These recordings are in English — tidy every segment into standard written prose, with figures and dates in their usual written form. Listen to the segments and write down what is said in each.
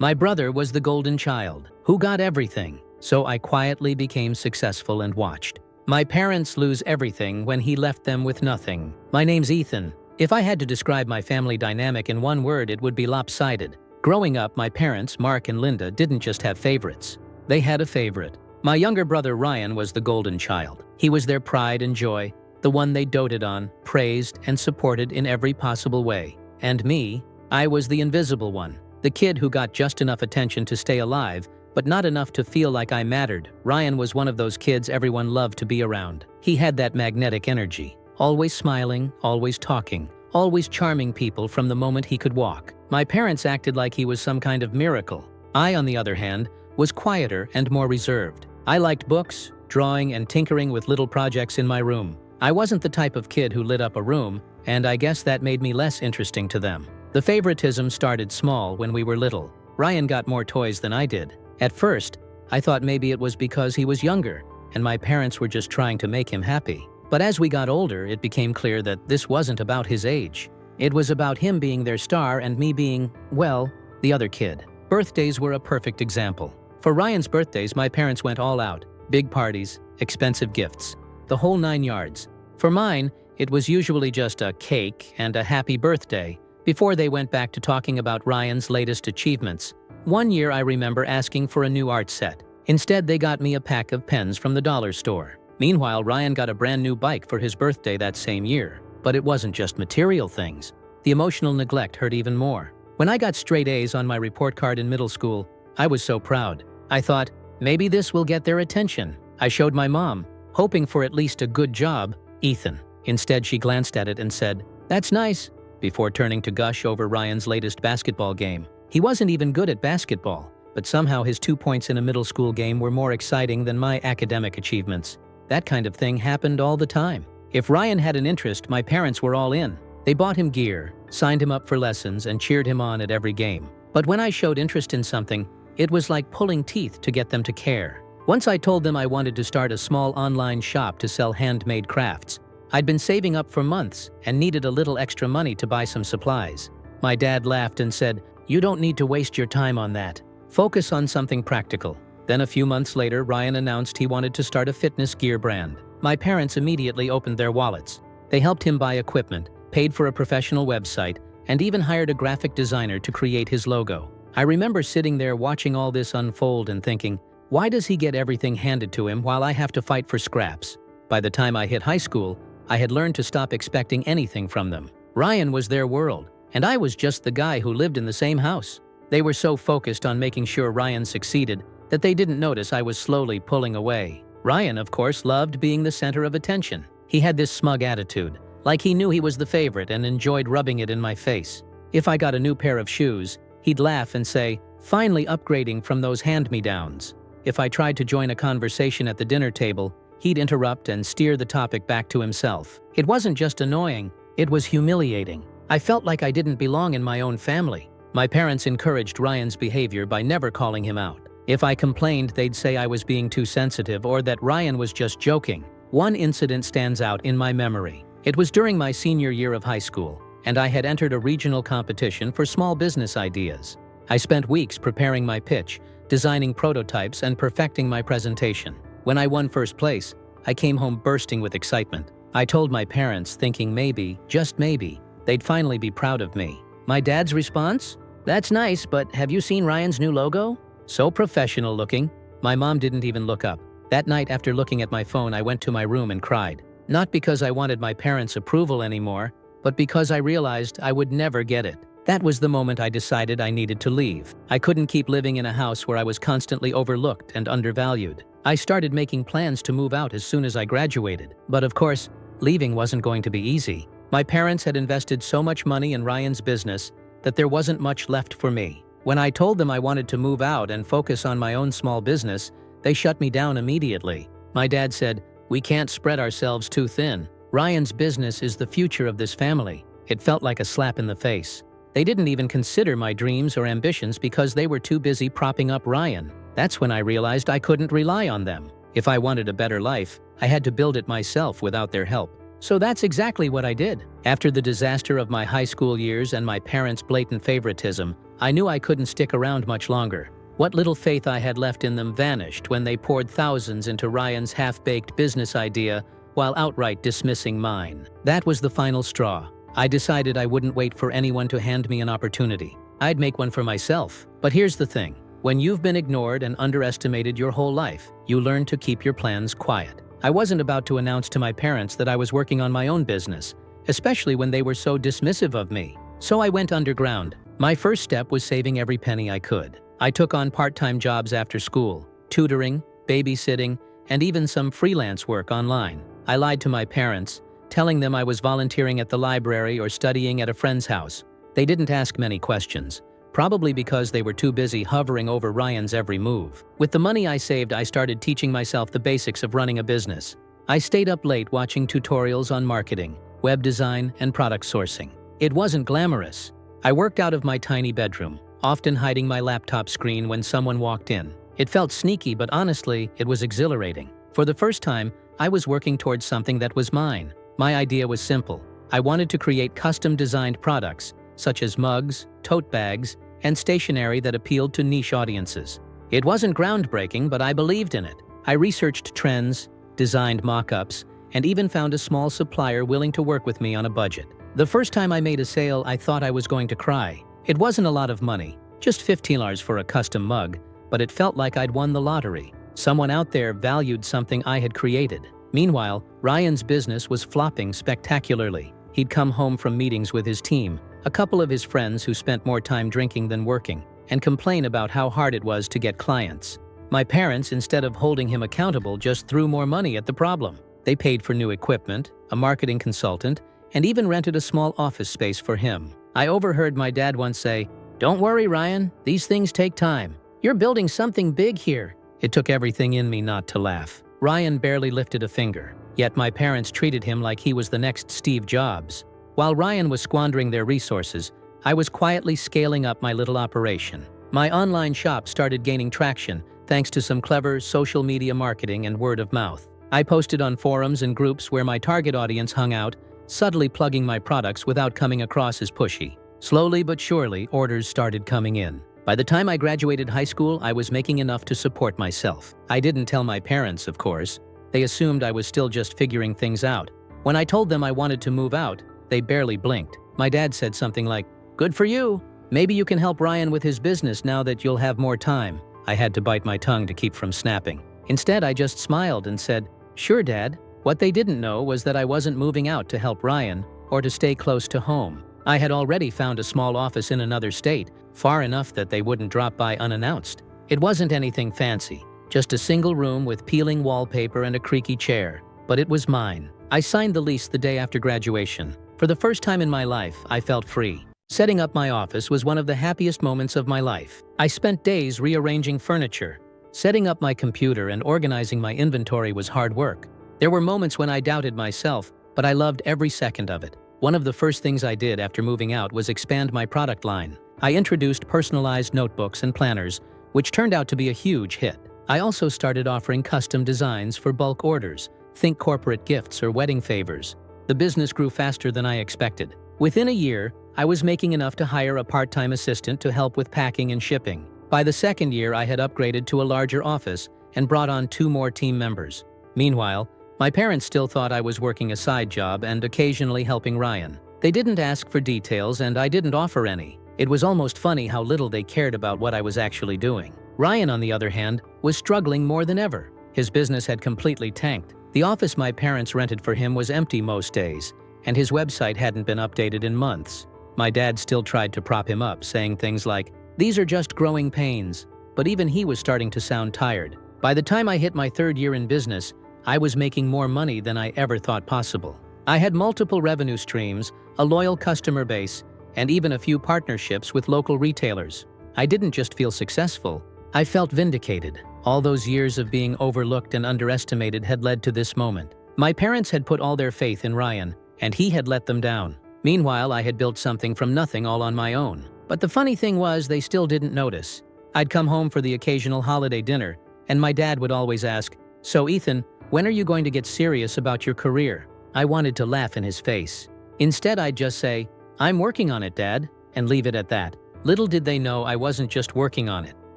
My brother was the golden child, who got everything, so I quietly became successful and watched my parents lose everything when he left them with nothing. My name's Ethan. If I had to describe my family dynamic in one word, it would be lopsided. Growing up, my parents, Mark and Linda, didn't just have favorites. They had a favorite. My younger brother Ryan was the golden child. He was their pride and joy, the one they doted on, praised, and supported in every possible way. And me, I was the invisible one, the kid who got just enough attention to stay alive, but not enough to feel like I mattered. Ryan was one of those kids everyone loved to be around. He had that magnetic energy, always smiling, always talking, always charming people from the moment he could walk. My parents acted like he was some kind of miracle. I, on the other hand, was quieter and more reserved. I liked books, drawing, and tinkering with little projects in my room. I wasn't the type of kid who lit up a room, and I guess that made me less interesting to them. The favoritism started small when we were little. Ryan got more toys than I did. At first, I thought maybe it was because he was younger, and my parents were just trying to make him happy. But as we got older, it became clear that this wasn't about his age. It was about him being their star and me being, well, the other kid. Birthdays were a perfect example. For Ryan's birthdays, my parents went all out. Big parties, expensive gifts, the whole 9 yards. For mine, it was usually just a cake and a happy birthday, before they went back to talking about Ryan's latest achievements. One year I remember asking for a new art set. Instead, they got me a pack of pens from the dollar store. Meanwhile, Ryan got a brand new bike for his birthday that same year. But it wasn't just material things. The emotional neglect hurt even more. When I got straight A's on my report card in middle school, I was so proud. I thought, maybe this will get their attention. I showed my mom, hoping for at least a good job, Ethan. Instead, she glanced at it and said, "That's nice," before turning to gush over Ryan's latest basketball game. He wasn't even good at basketball, but somehow his 2 points in a middle school game were more exciting than my academic achievements. That kind of thing happened all the time. If Ryan had an interest, my parents were all in. They bought him gear, signed him up for lessons, and cheered him on at every game. But when I showed interest in something, it was like pulling teeth to get them to care. Once I told them I wanted to start a small online shop to sell handmade crafts. I'd been saving up for months and needed a little extra money to buy some supplies. My dad laughed and said, "You don't need to waste your time on that. Focus on something practical." Then a few months later, Ryan announced he wanted to start a fitness gear brand. My parents immediately opened their wallets. They helped him buy equipment, paid for a professional website, and even hired a graphic designer to create his logo. I remember sitting there watching all this unfold and thinking, why does he get everything handed to him while I have to fight for scraps? By the time I hit high school, I had learned to stop expecting anything from them. Ryan was their world, and I was just the guy who lived in the same house. They were so focused on making sure Ryan succeeded that they didn't notice I was slowly pulling away. Ryan, of course, loved being the center of attention. He had this smug attitude, like he knew he was the favorite and enjoyed rubbing it in my face. If I got a new pair of shoes, he'd laugh and say, "Finally upgrading from those hand-me-downs." If I tried to join a conversation at the dinner table, he'd interrupt and steer the topic back to himself. It wasn't just annoying, it was humiliating. I felt like I didn't belong in my own family. My parents encouraged Ryan's behavior by never calling him out. If I complained, they'd say I was being too sensitive or that Ryan was just joking. One incident stands out in my memory. It was during my senior year of high school, and I had entered a regional competition for small business ideas. I spent weeks preparing my pitch, designing prototypes, and perfecting my presentation. When I won first place, I came home bursting with excitement. I told my parents, thinking maybe, just maybe, they'd finally be proud of me. My dad's response? "That's nice, but have you seen Ryan's new logo? So professional looking." My mom didn't even look up. That night, after looking at my phone, I went to my room and cried. Not because I wanted my parents' approval anymore, but because I realized I would never get it. That was the moment I decided I needed to leave. I couldn't keep living in a house where I was constantly overlooked and undervalued. I started making plans to move out as soon as I graduated. But of course, leaving wasn't going to be easy. My parents had invested so much money in Ryan's business that there wasn't much left for me. When I told them I wanted to move out and focus on my own small business, they shut me down immediately. My dad said, "We can't spread ourselves too thin. Ryan's business is the future of this family." It felt like a slap in the face. They didn't even consider my dreams or ambitions because they were too busy propping up Ryan. That's when I realized I couldn't rely on them. If I wanted a better life, I had to build it myself without their help. So that's exactly what I did. After the disaster of my high school years and my parents' blatant favoritism, I knew I couldn't stick around much longer. What little faith I had left in them vanished when they poured thousands into Ryan's half-baked business idea while outright dismissing mine. That was the final straw. I decided I wouldn't wait for anyone to hand me an opportunity. I'd make one for myself. But here's the thing. When you've been ignored and underestimated your whole life, you learn to keep your plans quiet. I wasn't about to announce to my parents that I was working on my own business, especially when they were so dismissive of me. So I went underground. My first step was saving every penny I could. I took on part-time jobs after school, tutoring, babysitting, and even some freelance work online. I lied to my parents, telling them I was volunteering at the library or studying at a friend's house. They didn't ask many questions, probably because they were too busy hovering over Ryan's every move. With the money I saved, I started teaching myself the basics of running a business. I stayed up late watching tutorials on marketing, web design, and product sourcing. It wasn't glamorous. I worked out of my tiny bedroom, often hiding my laptop screen when someone walked in. It felt sneaky, but honestly, it was exhilarating. For the first time, I was working towards something that was mine. My idea was simple. I wanted to create custom-designed products, such as mugs, tote bags, and stationery that appealed to niche audiences. It wasn't groundbreaking, but I believed in it. I researched trends, designed mock-ups, and even found a small supplier willing to work with me on a budget. The first time I made a sale, I thought I was going to cry. It wasn't a lot of money, just $15 for a custom mug, but it felt like I'd won the lottery. Someone out there valued something I had created. Meanwhile, Ryan's business was flopping spectacularly. He'd come home from meetings with his team, a couple of his friends who spent more time drinking than working, and complain about how hard it was to get clients. My parents, instead of holding him accountable, just threw more money at the problem. They paid for new equipment, a marketing consultant, and even rented a small office space for him. I overheard my dad once say, "Don't worry, Ryan, these things take time. You're building something big here." It took everything in me not to laugh. Ryan barely lifted a finger, yet my parents treated him like he was the next Steve Jobs. While Ryan was squandering their resources, I was quietly scaling up my little operation. My online shop started gaining traction thanks to some clever social media marketing and word of mouth. I posted on forums and groups where my target audience hung out, subtly plugging my products without coming across as pushy. Slowly but surely, orders started coming in. By the time I graduated high school, I was making enough to support myself. I didn't tell my parents, of course. They assumed I was still just figuring things out. When I told them I wanted to move out, they barely blinked. My dad said something like, "Good for you. Maybe you can help Ryan with his business now that you'll have more time." I had to bite my tongue to keep from snapping. Instead, I just smiled and said, "Sure, Dad." What they didn't know was that I wasn't moving out to help Ryan or to stay close to home. I had already found a small office in another state, far enough that they wouldn't drop by unannounced. It wasn't anything fancy, just a single room with peeling wallpaper and a creaky chair, but it was mine. I signed the lease the day after graduation. For the first time in my life, I felt free. Setting up my office was one of the happiest moments of my life. I spent days rearranging furniture. Setting up my computer and organizing my inventory was hard work. There were moments when I doubted myself, but I loved every second of it. One of the first things I did after moving out was expand my product line. I introduced personalized notebooks and planners, which turned out to be a huge hit. I also started offering custom designs for bulk orders, think corporate gifts or wedding favors. The business grew faster than I expected. Within a year, I was making enough to hire a part-time assistant to help with packing and shipping. By the second year, I had upgraded to a larger office and brought on 2 more team members. Meanwhile, my parents still thought I was working a side job and occasionally helping Ryan. They didn't ask for details and I didn't offer any. It was almost funny how little they cared about what I was actually doing. Ryan, on the other hand, was struggling more than ever. His business had completely tanked. The office my parents rented for him was empty most days, and his website hadn't been updated in months. My dad still tried to prop him up, saying things like, "These are just growing pains," but even he was starting to sound tired. By the time I hit my 3rd year in business, I was making more money than I ever thought possible. I had multiple revenue streams, a loyal customer base, and even a few partnerships with local retailers. I didn't just feel successful, I felt vindicated. All those years of being overlooked and underestimated had led to this moment. My parents had put all their faith in Ryan, and he had let them down. Meanwhile, I had built something from nothing all on my own. But the funny thing was, they still didn't notice. I'd come home for the occasional holiday dinner, and my dad would always ask, "So Ethan, when are you going to get serious about your career?" I wanted to laugh in his face. Instead, I'd just say, "I'm working on it, Dad," and leave it at that. Little did they know I wasn't just working on it.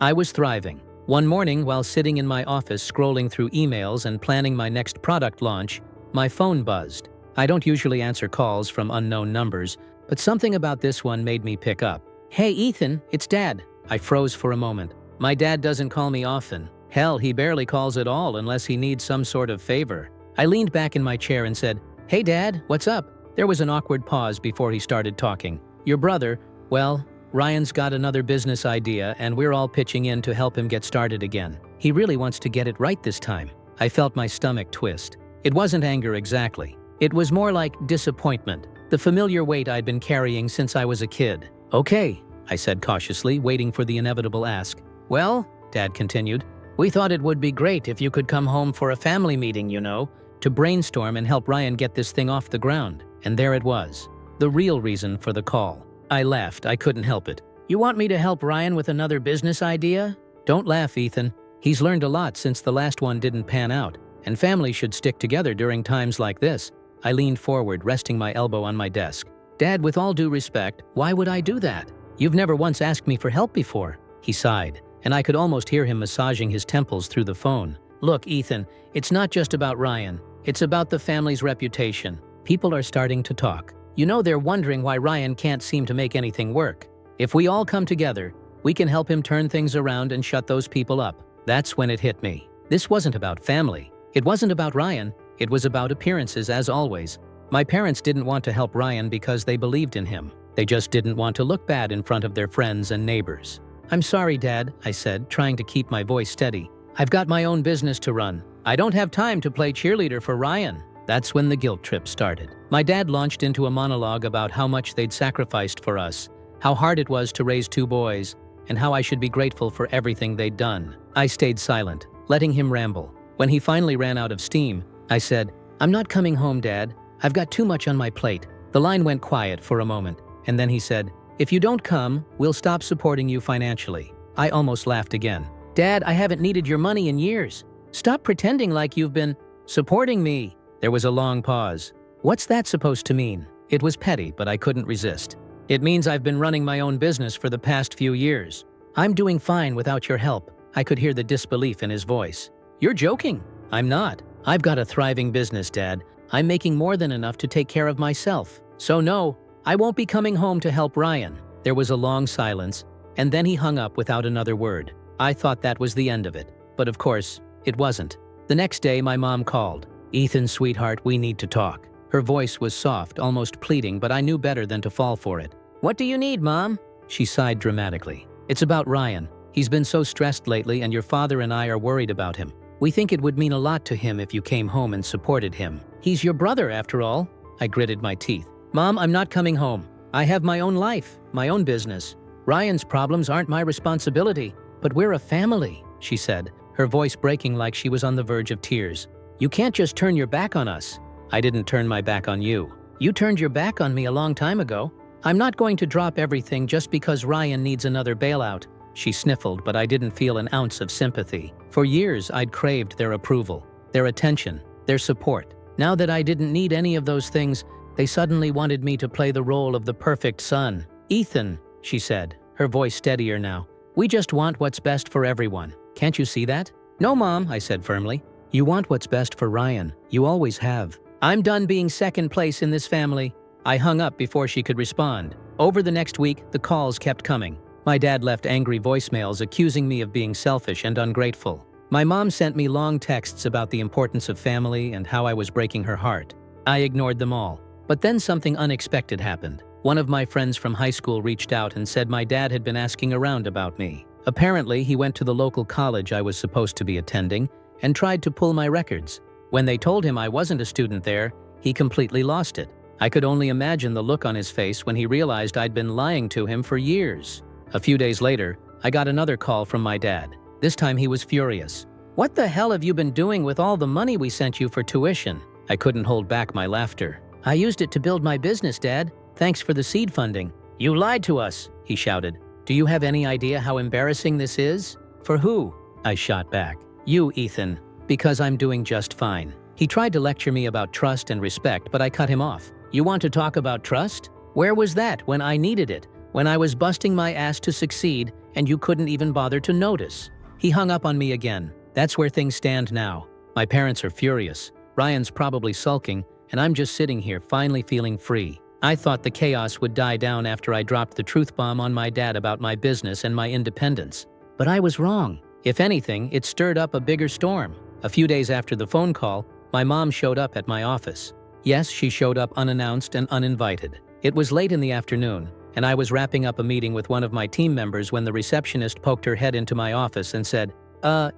I was thriving. One morning, while sitting in my office scrolling through emails and planning my next product launch, my phone buzzed. I don't usually answer calls from unknown numbers, but something about this one made me pick up. "Hey Ethan, it's Dad." I froze for a moment. My dad doesn't call me often. Hell, he barely calls at all unless he needs some sort of favor. I leaned back in my chair and said, "Hey Dad, what's up?" There was an awkward pause before he started talking. "Your brother, well, Ryan's got another business idea and we're all pitching in to help him get started again. He really wants to get it right this time." I felt my stomach twist. It wasn't anger exactly. It was more like disappointment, the familiar weight I'd been carrying since I was a kid. "Okay," I said cautiously, waiting for the inevitable ask. "Well," Dad continued, "we thought it would be great if you could come home for a family meeting, to brainstorm and help Ryan get this thing off the ground." And there it was, the real reason for the call. I laughed. I couldn't help it. "You want me to help Ryan with another business idea?" "Don't laugh, Ethan. He's learned a lot since the last one didn't pan out, and families should stick together during times like this." I leaned forward, resting my elbow on my desk. "Dad, with all due respect, why would I do that? You've never once asked me for help before." He sighed, and I could almost hear him massaging his temples through the phone. "Look, Ethan, it's not just about Ryan. It's about the family's reputation. People are starting to talk. They're wondering why Ryan can't seem to make anything work. If we all come together, we can help him turn things around and shut those people up." That's when it hit me. This wasn't about family. It wasn't about Ryan. It was about appearances, as always. My parents didn't want to help Ryan because they believed in him. They just didn't want to look bad in front of their friends and neighbors. "I'm sorry, Dad," I said, trying to keep my voice steady. "I've got my own business to run. I don't have time to play cheerleader for Ryan." That's when the guilt trip started. My dad launched into a monologue about how much they'd sacrificed for us, how hard it was to raise two boys, and how I should be grateful for everything they'd done. I stayed silent, letting him ramble. When he finally ran out of steam, I said, "I'm not coming home, Dad. I've got too much on my plate." The line went quiet for a moment, and then he said, "If you don't come, we'll stop supporting you financially." I almost laughed again. "Dad, I haven't needed your money in years. Stop pretending like you've been supporting me." There was a long pause. What's that supposed to mean? It was petty, but I couldn't resist. "It means I've been running my own business for the past few years. I'm doing fine without your help." I could hear the disbelief in his voice. "You're joking." "I'm not. I've got a thriving business, Dad. I'm making more than enough to take care of myself. So no, I won't be coming home to help Ryan." There was a long silence, and then he hung up without another word. I thought that was the end of it, but of course, it wasn't. The next day, my mom called. "Ethan, sweetheart, we need to talk." Her voice was soft, almost pleading, but I knew better than to fall for it. "What do you need, Mom?" She sighed dramatically. "It's about Ryan. He's been so stressed lately, and your father and I are worried about him. We think it would mean a lot to him if you came home and supported him. He's your brother, after all." I gritted my teeth. "Mom, I'm not coming home. I have my own life, my own business. Ryan's problems aren't my responsibility, but we're a family," she said, her voice breaking like she was on the verge of tears. "You can't just turn your back on us." "I didn't turn my back on you. You turned your back on me a long time ago. I'm not going to drop everything just because Ryan needs another bailout." She sniffled, but I didn't feel an ounce of sympathy. For years, I'd craved their approval, their attention, their support. Now that I didn't need any of those things, they suddenly wanted me to play the role of the perfect son. "Ethan," she said, her voice steadier now, "we just want what's best for everyone. Can't you see that?" "No, Mom," I said firmly. "You want what's best for Ryan. You always have. I'm done being second place in this family." I hung up before she could respond. Over the next week, the calls kept coming. My dad left angry voicemails accusing me of being selfish and ungrateful. My mom sent me long texts about the importance of family and how I was breaking her heart. I ignored them all. But then something unexpected happened. One of my friends from high school reached out and said my dad had been asking around about me. Apparently, he went to the local college I was supposed to be attending and tried to pull my records. When they told him I wasn't a student there, he completely lost it. I could only imagine the look on his face when he realized I'd been lying to him for years. A few days later, I got another call from my dad. This time he was furious. "What the hell have you been doing with all the money we sent you for tuition?" I couldn't hold back my laughter. "I used it to build my business, Dad. Thanks for the seed funding." "You lied to us," he shouted. "Do you have any idea how embarrassing this is?" "For who?" I shot back. "You, Ethan, because I'm doing just fine." He tried to lecture me about trust and respect, but I cut him off. "You want to talk about trust? Where was that when I needed it? when I was busting my ass to succeed and you couldn't even bother to notice. He hung up on me again. That's where things stand now. My parents are furious. Ryan's probably sulking, and I'm just sitting here finally feeling free. I thought the chaos would die down after I dropped the truth bomb on my dad about my business and my independence. But I was wrong. If anything, it stirred up a bigger storm. A few days after the phone call, my mom showed up at my office. Yes, she showed up unannounced and uninvited. It was late in the afternoon, and I was wrapping up a meeting with one of my team members when the receptionist poked her head into my office and said,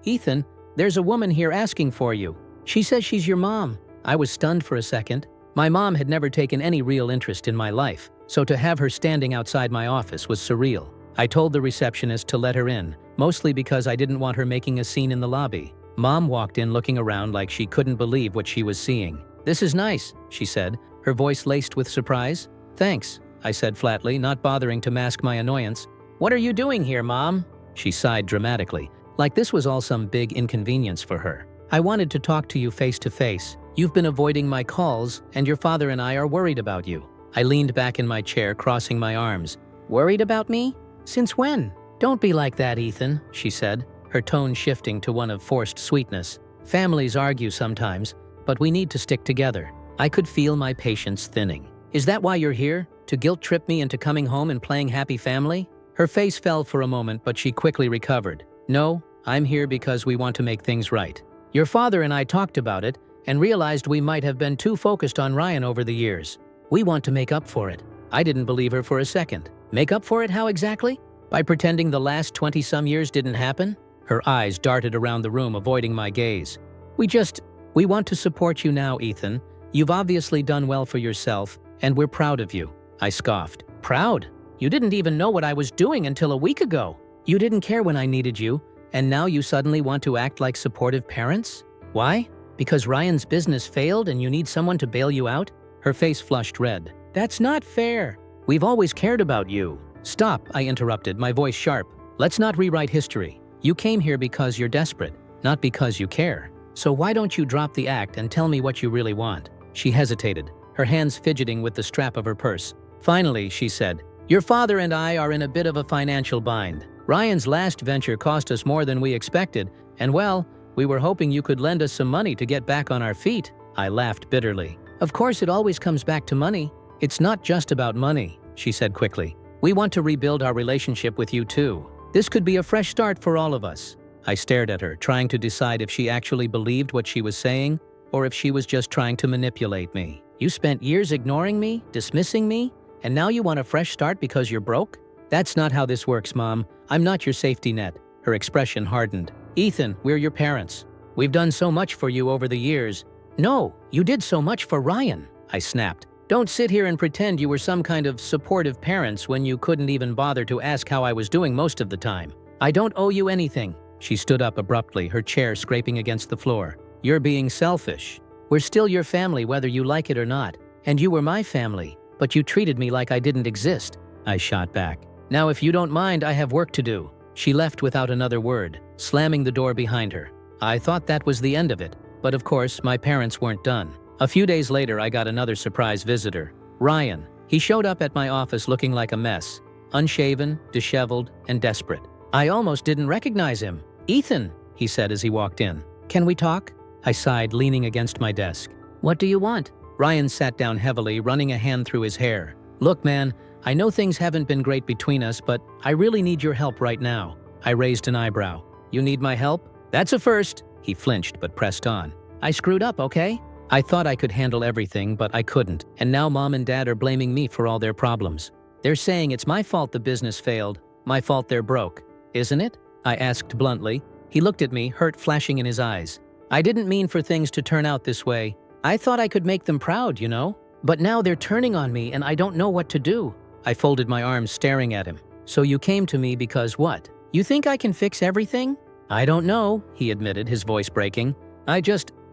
Ethan, there's a woman here asking for you. She says she's your mom." I was stunned for a second. My mom had never taken any real interest in my life, so to have her standing outside my office was surreal. I told the receptionist to let her in, mostly because I didn't want her making a scene in the lobby. Mom walked in looking around like she couldn't believe what she was seeing. "This is nice," she said, her voice laced with surprise. "Thanks," I said flatly, not bothering to mask my annoyance. "What are you doing here, Mom?" She sighed dramatically, like this was all some big inconvenience for her. "I wanted to talk to you face to face. You've been avoiding my calls, and your father and I are worried about you." I leaned back in my chair, crossing my arms. "Worried about me? Since when?" "Don't be like that, Ethan," she said, her tone shifting to one of forced sweetness. "Families argue sometimes, but we need to stick together." I could feel my patience thinning. "Is that why you're here? To guilt-trip me into coming home and playing happy family?" Her face fell for a moment, but she quickly recovered. "No, I'm here because we want to make things right. Your father and I talked about it and realized we might have been too focused on Ryan over the years. We want to make up for it." I didn't believe her for a second. "Make up for it how exactly? By pretending the last 20-some years didn't happen?" Her eyes darted around the room, avoiding my gaze. We want to support you now, Ethan. You've obviously done well for yourself, and we're proud of you." I scoffed. "Proud? You didn't even know what I was doing until a week ago. You didn't care when I needed you, and now you suddenly want to act like supportive parents? Why? Because Ryan's business failed and you need someone to bail you out?" Her face flushed red. "That's not fair. We've always cared about you." "Stop," I interrupted, my voice sharp. "Let's not rewrite history. You came here because you're desperate, not because you care. So why don't you drop the act and tell me what you really want?" She hesitated, her hands fidgeting with the strap of her purse. Finally, she said, "Your father and I are in a bit of a financial bind. Ryan's last venture cost us more than we expected, and well, we were hoping you could lend us some money to get back on our feet." I laughed bitterly. "Of course it always comes back to money. It's not just about money," she said quickly. "We want to rebuild our relationship with you too. This could be a fresh start for all of us." I stared at her, trying to decide if she actually believed what she was saying, or if she was just trying to manipulate me. "You spent years ignoring me, dismissing me, and now you want a fresh start because you're broke? That's not how this works, Mom. I'm not your safety net." Her expression hardened. "Ethan, we're your parents. We've done so much for you over the years." "No, you did so much for Ryan," I snapped. "Don't sit here and pretend you were some kind of supportive parents when you couldn't even bother to ask how I was doing most of the time. I don't owe you anything." She stood up abruptly, her chair scraping against the floor. "You're being selfish. We're still your family whether you like it or not, and you were my family, but you treated me like I didn't exist." I shot back. "Now if you don't mind, I have work to do." She left without another word, slamming the door behind her. I thought that was the end of it, but of course my parents weren't done. A few days later, I got another surprise visitor. Ryan. He showed up at my office looking like a mess, unshaven, disheveled, and desperate. I almost didn't recognize him. "Ethan," he said as he walked in. "Can we talk?" I sighed, leaning against my desk. "What do you want?" Ryan sat down heavily, running a hand through his hair. "Look, man, I know things haven't been great between us, but I really need your help right now." I raised an eyebrow. "You need my help? That's a first." He flinched but pressed on. "I screwed up, okay? I thought I could handle everything, but I couldn't, and now Mom and Dad are blaming me for all their problems. They're saying it's my fault the business failed, my fault they're broke. Isn't it?" I asked bluntly. He looked at me, hurt flashing in his eyes. "I didn't mean for things to turn out this way. I thought I could make them proud, you know? But now they're turning on me and I don't know what to do." I folded my arms, staring at him. "So you came to me because what? You think I can fix everything?" "I don't know," he admitted, his voice breaking.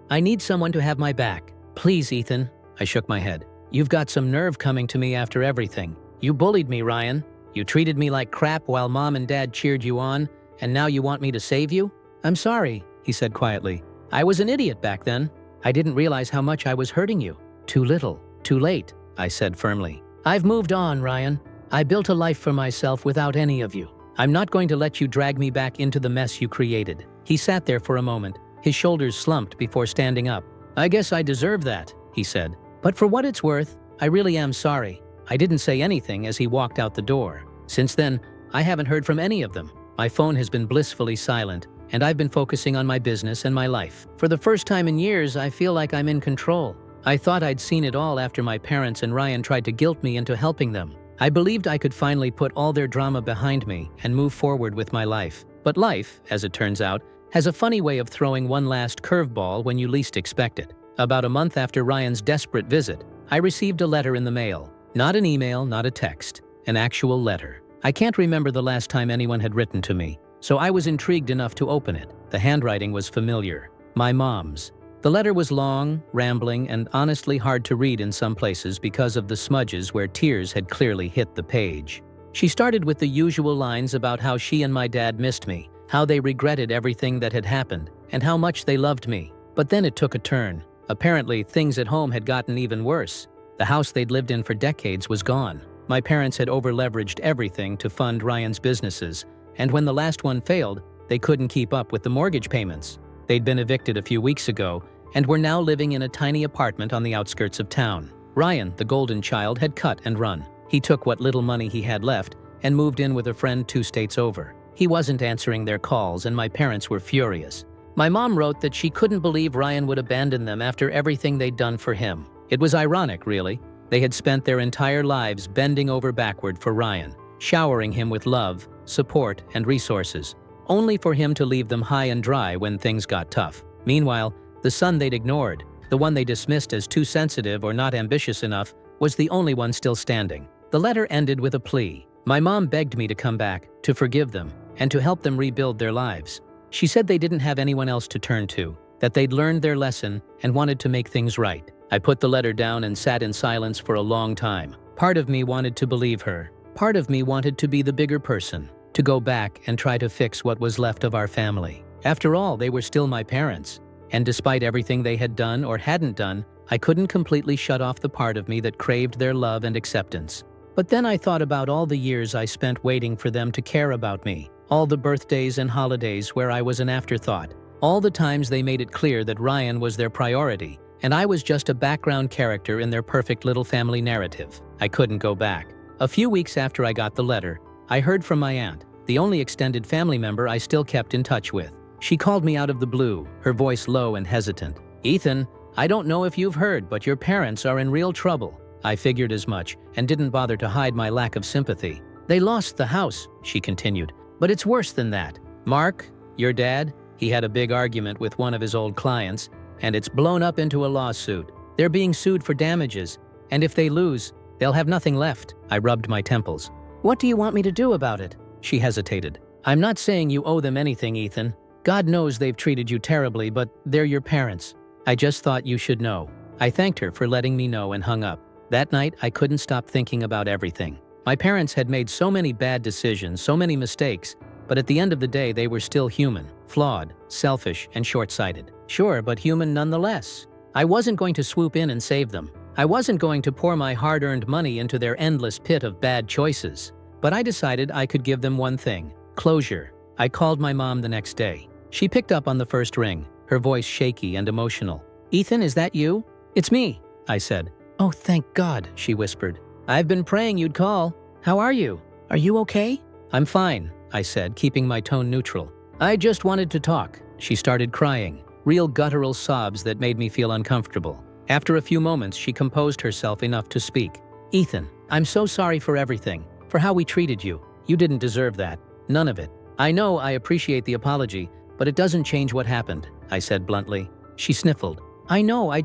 I need someone to have my back. Please, Ethan." I shook my head. "You've got some nerve coming to me after everything. You bullied me, Ryan. You treated me like crap while Mom and Dad cheered you on, and now you want me to save you?" "I'm sorry," he said quietly. "I was an idiot back then. I didn't realize how much I was hurting you." "Too little, too late," I said firmly. "I've moved on, Ryan. I built a life for myself without any of you. I'm not going to let you drag me back into the mess you created." He sat there for a moment, his shoulders slumped before standing up. "I guess I deserve that," he said. "But for what it's worth, I really am sorry." I didn't say anything as he walked out the door. Since then, I haven't heard from any of them. My phone has been blissfully silent, and I've been focusing on my business and my life. For the first time in years, I feel like I'm in control. I thought I'd seen it all after my parents and Ryan tried to guilt me into helping them. I believed I could finally put all their drama behind me and move forward with my life. But life, as it turns out, has a funny way of throwing one last curveball when you least expect it. About a month after Ryan's desperate visit, I received a letter in the mail. Not an email, not a text, an actual letter. I can't remember the last time anyone had written to me, so I was intrigued enough to open it. The handwriting was familiar. My mom's. The letter was long, rambling, and honestly hard to read in some places because of the smudges where tears had clearly hit the page. She started with the usual lines about how she and my dad missed me, how they regretted everything that had happened, and how much they loved me. But then it took a turn. Apparently, things at home had gotten even worse. The house they'd lived in for decades was gone. My parents had over-leveraged everything to fund Ryan's businesses, and when the last one failed, they couldn't keep up with the mortgage payments. They'd been evicted a few weeks ago, and were now living in a tiny apartment on the outskirts of town. Ryan, the golden child, had cut and run. He took what little money he had left and moved in with a friend 2 states over. He wasn't answering their calls, and my parents were furious. My mom wrote that she couldn't believe Ryan would abandon them after everything they'd done for him. It was ironic, really. They had spent their entire lives bending over backward for Ryan, showering him with love, support, and resources, only for him to leave them high and dry when things got tough. Meanwhile, the son they'd ignored, the one they dismissed as too sensitive or not ambitious enough, was the only one still standing. The letter ended with a plea. My mom begged me to come back, to forgive them, and to help them rebuild their lives. She said they didn't have anyone else to turn to, that they'd learned their lesson and wanted to make things right. I put the letter down and sat in silence for a long time. Part of me wanted to believe her. Part of me wanted to be the bigger person, to go back and try to fix what was left of our family. After all, they were still my parents. And despite everything they had done or hadn't done, I couldn't completely shut off the part of me that craved their love and acceptance. But then I thought about all the years I spent waiting for them to care about me, all the birthdays and holidays where I was an afterthought, all the times they made it clear that Ryan was their priority, and I was just a background character in their perfect little family narrative. I couldn't go back. A few weeks after I got the letter, I heard from my aunt, the only extended family member I still kept in touch with. She called me out of the blue, her voice low and hesitant. "Ethan, I don't know if you've heard, but your parents are in real trouble." I figured as much and didn't bother to hide my lack of sympathy. "They lost the house," she continued, "but it's worse than that. Mark, your dad, he had a big argument with one of his old clients, and it's blown up into a lawsuit. They're being sued for damages, and if they lose, they'll have nothing left." I rubbed my temples. "What do you want me to do about it?" She hesitated. "I'm not saying you owe them anything, Ethan. God knows they've treated you terribly, but they're your parents. I just thought you should know." I thanked her for letting me know and hung up. That night, I couldn't stop thinking about everything. My parents had made so many bad decisions, so many mistakes, but at the end of the day, they were still human, flawed, selfish, and short-sighted. Sure, but human nonetheless. I wasn't going to swoop in and save them. I wasn't going to pour my hard-earned money into their endless pit of bad choices. But I decided I could give them one thing: closure. I called my mom the next day. She picked up on the first ring, her voice shaky and emotional. "Ethan, is that you?" "It's me," I said. "Oh, thank God," she whispered. "I've been praying you'd call. How are you? Are you okay?" "I'm fine," I said, keeping my tone neutral. "I just wanted to talk." She started crying, real guttural sobs that made me feel uncomfortable. After a few moments, she composed herself enough to speak. "Ethan, I'm so sorry for everything, for how we treated you. You didn't deserve that. None of it. I know I appreciate the apology, but it doesn't change what happened," I said bluntly. She sniffled. "I know, I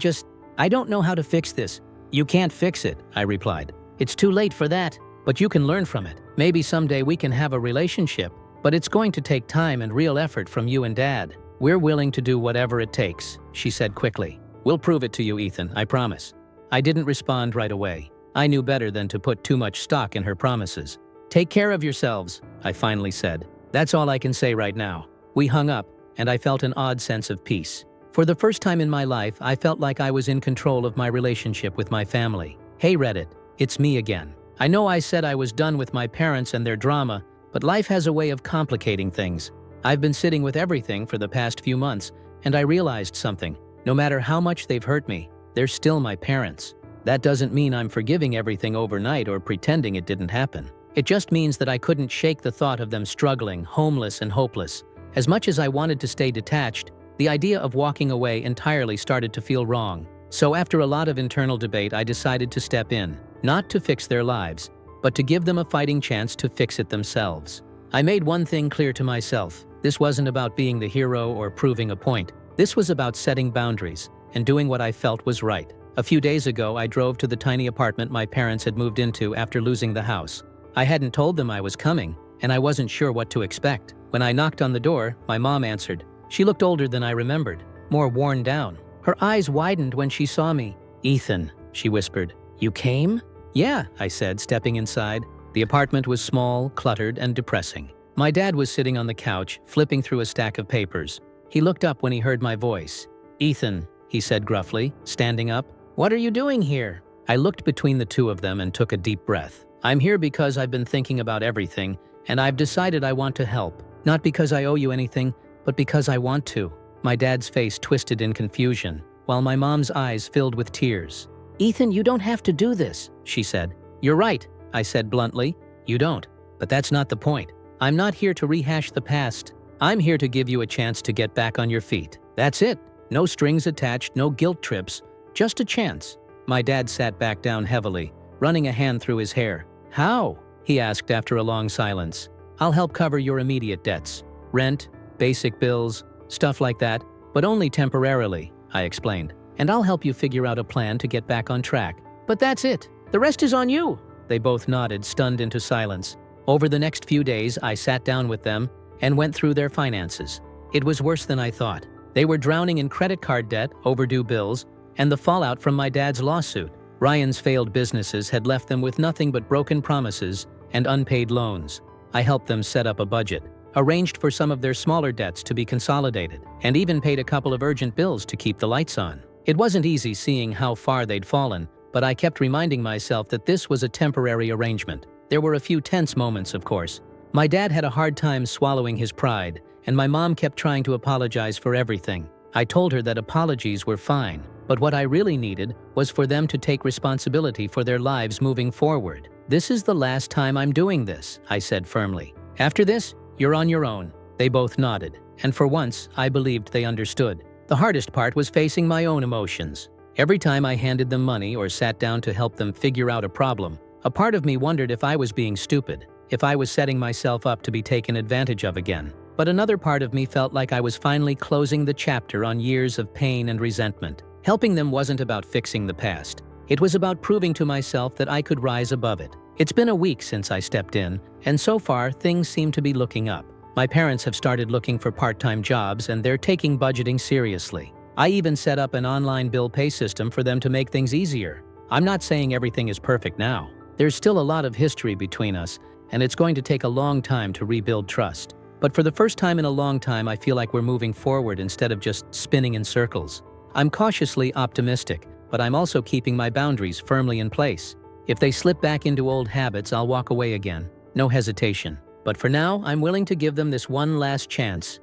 don't know how to fix this." "You can't fix it," I replied. "It's too late for that, but you can learn from it. Maybe someday we can have a relationship, but it's going to take time and real effort from you and Dad. We're willing to do whatever it takes," she said quickly. "We'll prove it to you, Ethan, I promise." I didn't respond right away. I knew better than to put too much stock in her promises. "Take care of yourselves," I finally said. "That's all I can say right now." We hung up, and I felt an odd sense of peace. For the first time in my life, I felt like I was in control of my relationship with my family. Hey Reddit, it's me again. I know I said I was done with my parents and their drama, but life has a way of complicating things. I've been sitting with everything for the past few months, and I realized something. No matter how much they've hurt me, they're still my parents. That doesn't mean I'm forgiving everything overnight or pretending it didn't happen. It just means that I couldn't shake the thought of them struggling, homeless and hopeless. As much as I wanted to stay detached, the idea of walking away entirely started to feel wrong. So after a lot of internal debate, I decided to step in, not to fix their lives, but to give them a fighting chance to fix it themselves. I made one thing clear to myself. This wasn't about being the hero or proving a point. This was about setting boundaries and doing what I felt was right. A few days ago, I drove to the tiny apartment my parents had moved into after losing the house. I hadn't told them I was coming, and I wasn't sure what to expect. When I knocked on the door, my mom answered. She looked older than I remembered, more worn down. Her eyes widened when she saw me. "Ethan," she whispered. "You came?" "Yeah," I said, stepping inside. The apartment was small, cluttered, and depressing. My dad was sitting on the couch, flipping through a stack of papers. He looked up when he heard my voice. "Ethan," he said gruffly, standing up. "What are you doing here?" I looked between the two of them and took a deep breath. "I'm here because I've been thinking about everything, and I've decided I want to help. Not because I owe you anything, but because I want to." My dad's face twisted in confusion, while my mom's eyes filled with tears. "Ethan, you don't have to do this," she said. "You're right," I said bluntly. "You don't. But that's not the point. I'm not here to rehash the past. I'm here to give you a chance to get back on your feet. That's it. No strings attached, no guilt trips. Just a chance." My dad sat back down heavily, running a hand through his hair. "How?" he asked after a long silence. "I'll help cover your immediate debts. Rent, basic bills, stuff like that, but only temporarily," I explained. "And I'll help you figure out a plan to get back on track. But that's it. The rest is on you." They both nodded, stunned into silence. Over the next few days, I sat down with them and went through their finances. It was worse than I thought. They were drowning in credit card debt, overdue bills, and the fallout from my dad's lawsuit. Ryan's failed businesses had left them with nothing but broken promises and unpaid loans. I helped them set up a budget, arranged for some of their smaller debts to be consolidated, and even paid a couple of urgent bills to keep the lights on. It wasn't easy seeing how far they'd fallen, but I kept reminding myself that this was a temporary arrangement. There were a few tense moments, of course. My dad had a hard time swallowing his pride, and my mom kept trying to apologize for everything. I told her that apologies were fine, but what I really needed was for them to take responsibility for their lives moving forward. "This is the last time I'm doing this," I said firmly. "After this, you're on your own." They both nodded, and for once, I believed they understood. The hardest part was facing my own emotions. Every time I handed them money or sat down to help them figure out a problem, a part of me wondered if I was being stupid, if I was setting myself up to be taken advantage of again. But another part of me felt like I was finally closing the chapter on years of pain and resentment. Helping them wasn't about fixing the past. It was about proving to myself that I could rise above it. It's been a week since I stepped in, and so far things seem to be looking up. My parents have started looking for part-time jobs, and they're taking budgeting seriously. I even set up an online bill pay system for them to make things easier. I'm not saying everything is perfect now. There's still a lot of history between us, and it's going to take a long time to rebuild trust. But for the first time in a long time, I feel like we're moving forward instead of just spinning in circles. I'm cautiously optimistic, but I'm also keeping my boundaries firmly in place. If they slip back into old habits, I'll walk away again. No hesitation. But for now, I'm willing to give them this one last chance.